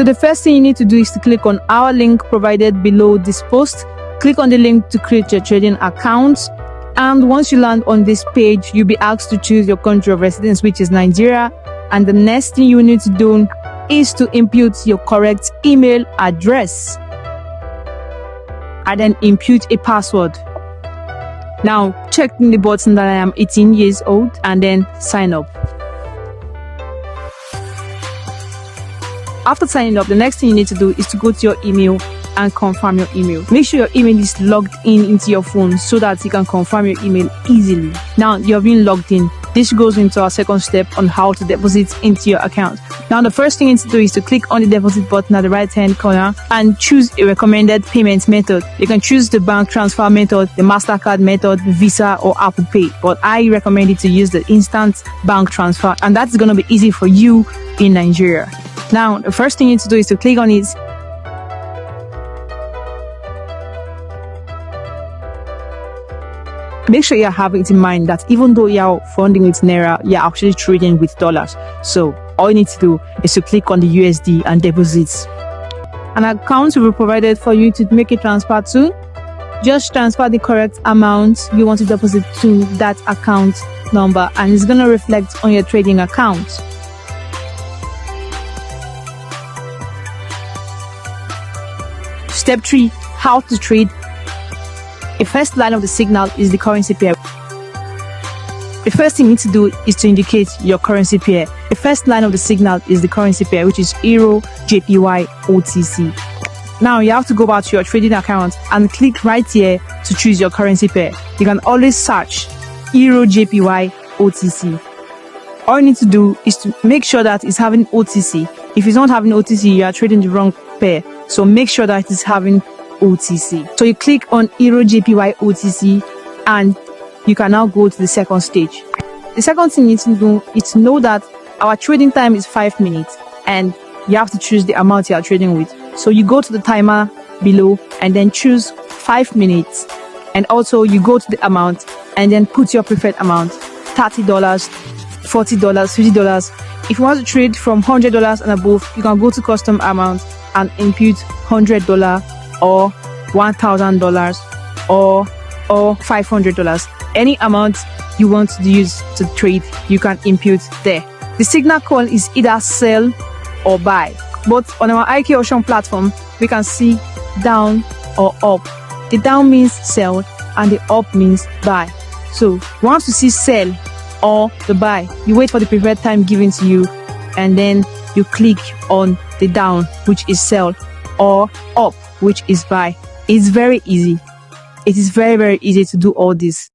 So the first thing you need to do is to click on our link provided below this post. Click on the link to create your trading account. And once you land on this page, you'll be asked to choose your country of residence, which is Nigeria. And the next thing you need to do is to input your correct email address and then input a password. Now check in the button that I am 18 years old and then sign up. After signing up, the next thing you need to do is to go to your email and confirm your email. Make sure your email is logged in into your phone so that you can confirm your email easily. Now you have been logged in. This goes into our second step on how to deposit into your account. Now the first thing you need to do is to click on the deposit button at the right hand corner and choose a recommended payment method. You can choose the bank transfer method, the MasterCard method, Visa or Apple Pay, but I recommend you to use the instant bank transfer, and that's going to be easy for you in Nigeria. Now the first thing you need to do is to click on it. Make sure you have it in mind that even though you're funding with Naira, you're actually trading with dollars. So all you need to do is to click on the USD and deposit. An account will be provided for you to make a transfer to. Just transfer the correct amount you want to deposit to that account number, and it's going to reflect on your trading account. Step 3. How to trade. The first line of the signal is the currency pair. The first thing you need to do is to indicate your currency pair. The first line of the signal is the currency pair, which is Euro, JPY, OTC. Now you have to go back to your trading account and click right here to choose your currency pair. You can always search Euro, JPY, OTC. All you need to do is to make sure that it's having OTC. If it's not having OTC, you are trading the wrong pair. So make sure that it's having OTC. So you click on Euro, JPY, OTC, and you can now go to the second stage. The second thing you need to do is to know that our trading time is 5 minutes and you have to choose the amount you are trading with. So you go to the timer below and then choose 5 minutes, and also you go to the amount and then put your preferred amount: $30, $40, $50. If you want to trade from $100 and above, you can go to custom amount and input $100 or $1,000 or $500. Any amount you want to use to trade, you can input there. The signal call is either sell or buy. But on our IK Ocean platform, we can see down or up. The down means sell and the up means buy. So once you see sell or the buy, you wait for the preferred time given to you, and then you click on the down, which is sell, or up, which is buy. It's very easy. It is very, very easy to do all this.